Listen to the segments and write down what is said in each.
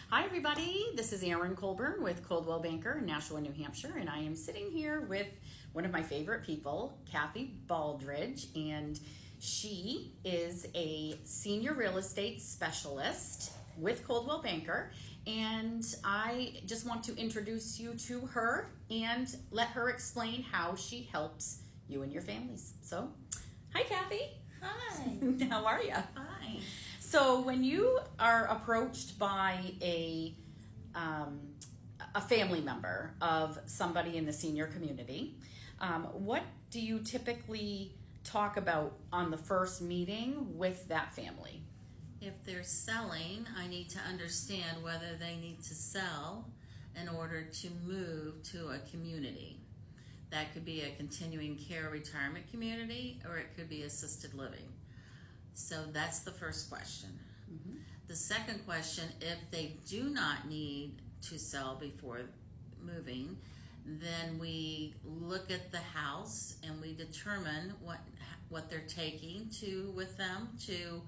Hi everybody, this is Erin Colburn with Coldwell Banker in Nashua, New Hampshire, and I am sitting here with one of my favorite people, Kathy Baldridge, and she is a senior real estate specialist with Coldwell Banker, and I just want to introduce you to her and let her explain how she helps you and your families. So, hi Kathy. Hi. How are you? Fine. So when you are approached by a family member of somebody in the senior community, what do you typically talk about on the first meeting with that family? If they're selling, I need to understand whether they need to sell in order to move to a community. That could be a continuing care retirement community, or it could be assisted living. So that's the first question. Mm-hmm. The second question, if they do not need to sell before moving, then we look at the house and we determine what they're taking with them to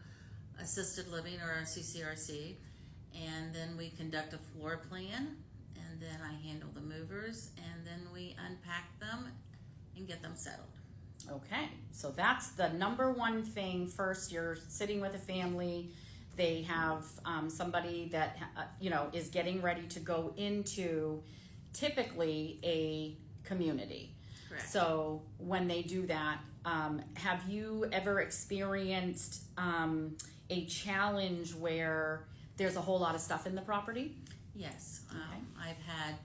assisted living or a CCRC, and then we conduct a floor plan, and then I handle the movers, and then we unpack them and get them settled. Okay, so that's the number one thing. First, you're sitting with a family. They have somebody that is getting ready to go into typically a community. Correct. So when they do that, have you ever experienced a challenge where there's a whole lot of stuff in the property? Yes, Okay. I've had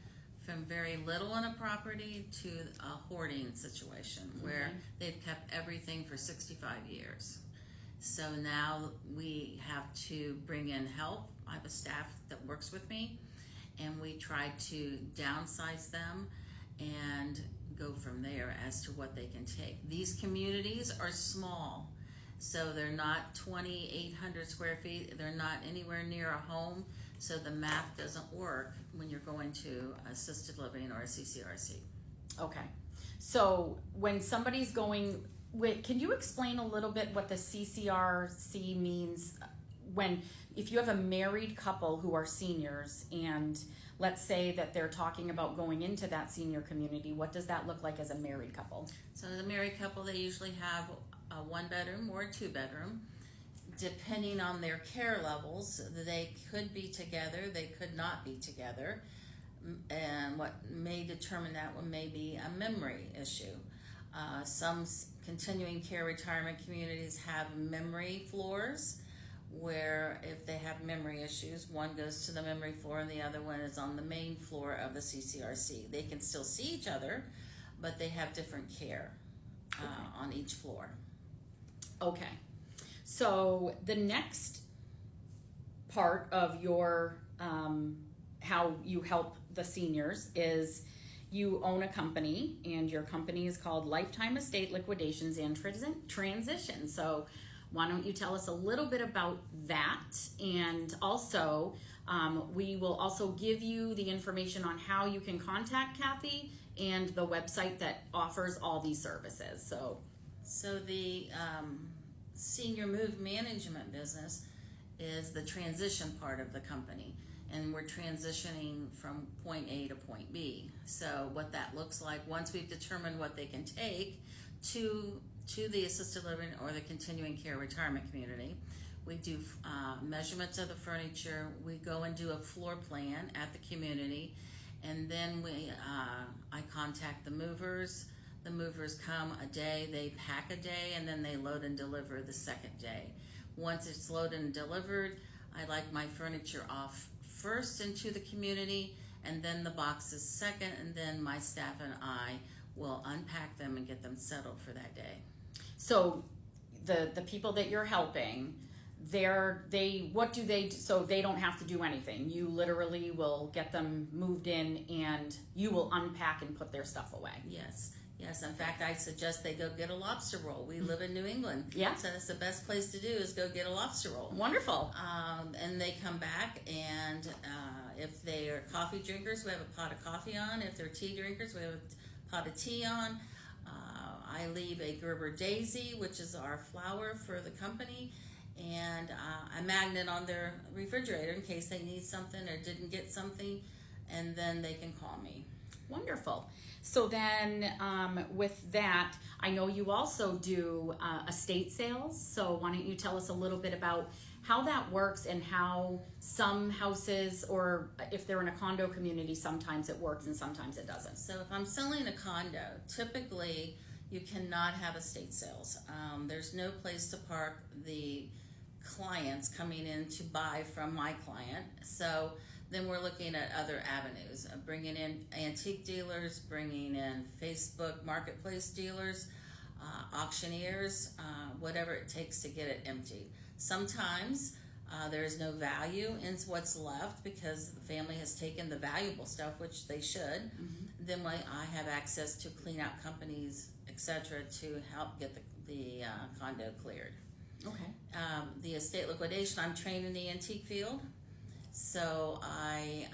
from very little in a property to a hoarding situation where they've kept everything for 65 years. So now we have to bring in help. I have a staff that works with me, and we try to downsize them and go from there as to what they can take. These communities are small, so they're not 2,800 square feet. They're not anywhere near a home, so the math doesn't work when you're going to assisted living or a CCRC. Okay, so when somebody's going, can you explain a little bit what the CCRC means if you have a married couple who are seniors, and let's say that they're talking about going into that senior community, what does that look like as a married couple? So the married couple, they usually have a 1-bedroom or a 2-bedroom. Depending on their care levels, they could be together, they could not be together, and what may determine that one may be a memory issue. Some continuing care retirement communities have memory floors, where if they have memory issues, one goes to the memory floor and the other one is on the main floor of the CCRC. They can still see each other, but they have different care on each floor. Okay, so the next part of your how you help the seniors is you own a company, and your company is called Lifetime Estate Liquidations and Transition. So why don't you tell us a little bit about that, and also we will also give you the information on how you can contact Kathy and the website that offers all these services. So the senior move management business is the transition part of the company, and we're transitioning from point A to point B. So what that looks like, once we've determined what they can take to the assisted living or the continuing care retirement community, we do measurements of the furniture. We go and do a floor plan at the community, and then I contact the movers. The movers come a day, they pack a day, and then they load and deliver the second day. Once it's loaded and delivered, I like my furniture off first into the community, and then the boxes second, and then my staff and I will unpack them and get them settled for that day. So the people that you're helping, what do they do? So they don't have to do anything. You literally will get them moved in, and you will unpack and put their stuff away. Yes. In fact, I suggest they go get a lobster roll. We live in New England. Yeah. So that's the best place to do is go get a lobster roll. Wonderful. And they come back, and if they are coffee drinkers, we have a pot of coffee on. If they're tea drinkers, we have a pot of tea on. I leave a Gerber daisy, which is our flower for the company, and I magnet on their refrigerator in case they need something or didn't get something, and then they can call me. Wonderful. So then with that, I know you also do estate sales. So why don't you tell us a little bit about how that works and how some houses, or if they're in a condo community, sometimes it works and sometimes it doesn't. So if I'm selling a condo, typically you cannot have estate sales. There's no place to park the clients coming in to buy from my client. So then we're looking at other avenues, bringing in antique dealers, bringing in Facebook marketplace dealers, auctioneers, whatever it takes to get it emptied. Sometimes there is no value in what's left because the family has taken the valuable stuff, which they should. Then I have access to clean out companies, etc., to help get the condo cleared. Okay. The estate liquidation, I'm trained in the antique field. So I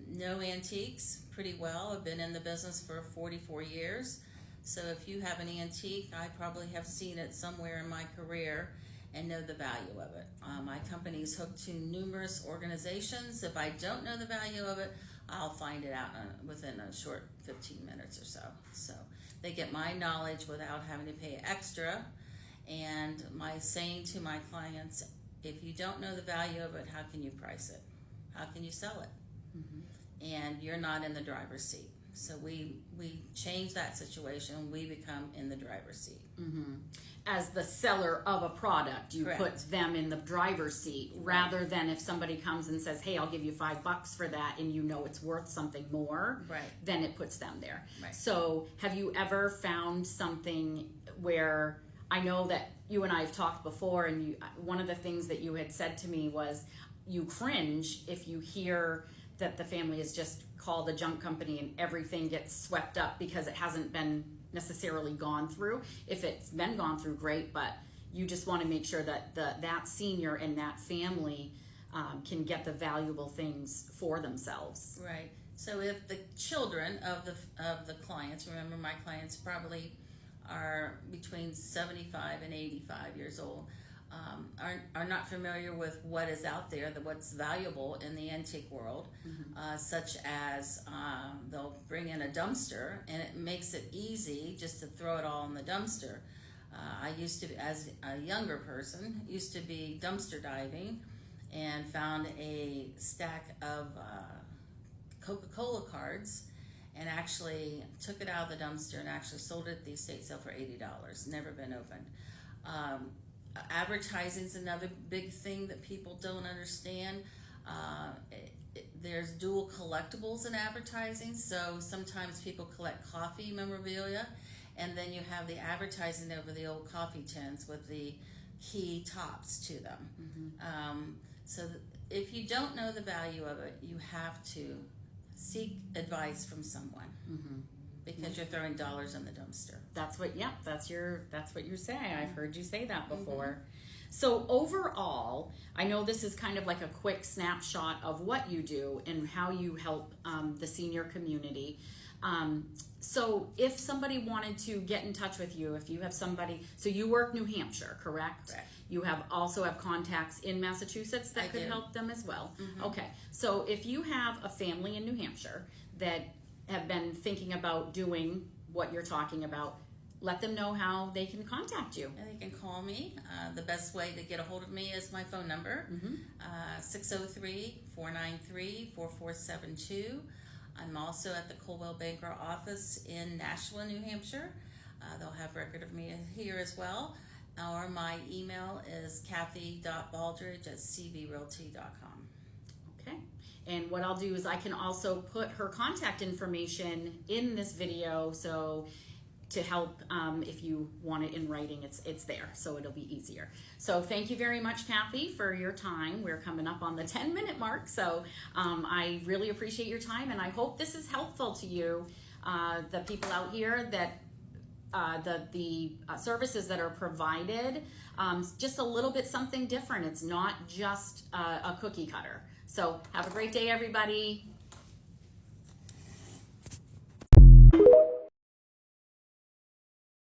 know antiques pretty well. I've been in the business for 44 years. So if you have an antique, I probably have seen it somewhere in my career and know the value of it. My company is hooked to numerous organizations. If I don't know the value of it, I'll find it out within a short 15 minutes or so. So they get my knowledge without having to pay extra. And my saying to my clients, if you don't know the value of it, how can you price it? How can you sell it? And you're not in the driver's seat. So we change that situation. We become in the driver's seat. As the seller of a product, you Correct. put them in the driver's seat rather than if somebody comes and says, hey, I'll give you $5 for that, and you know it's worth something more, Right. then it puts them there. Right. So have you ever found something where, I know that you and I have talked before, and one of the things that you had said to me was you cringe if you hear that the family has just called a junk company and everything gets swept up because it hasn't been necessarily gone through. If it's been gone through, great, but you just want to make sure that that senior and that family can get the valuable things for themselves. Right. So if the children of the clients, remember my clients probably are between 75 and 85 years old, are not familiar with what is out there, what's valuable in the antique world, such as they'll bring in a dumpster, and it makes it easy just to throw it all in the dumpster. I used to, as a younger person, used to be dumpster diving and found a stack of Coca-Cola cards and actually took it out of the dumpster and actually sold it at the estate sale for $80. Never been opened. Advertising is another big thing that people don't understand. There's dual collectibles in advertising, so sometimes people collect coffee memorabilia, and then you have the advertising over the old coffee tins with the key tops to them. So if you don't know the value of it, you have to seek advice from someone. Because you're throwing dollars in the dumpster. That's what you're saying. I've heard you say that before. So overall, I know this is kind of like a quick snapshot of what you do and how you help the senior community. So if somebody wanted to get in touch with you, if you have somebody, so you work New Hampshire, correct? Correct. You also have contacts in Massachusetts that could help them as well. Okay, so if you have a family in New Hampshire that have been thinking about doing what you're talking about, let them know how they can contact you. And they can call me. The best way to get a hold of me is my phone number, 603-493-4472. I'm also at the Coldwell Banker office in Nashua, New Hampshire. They'll have record of me here as well. Or my email is kathy.baldridge@cbrealty.com. Okay. And what I'll do is I can also put her contact information in this video, so to help if you want it in writing, it's there, so it'll be easier. So thank you very much, Kathy, for your time. We're coming up on the 10-minute mark, so I really appreciate your time, and I hope this is helpful to you, the people out here, that the services that are provided, just a little bit something different. It's not just a cookie cutter. So have a great day, everybody.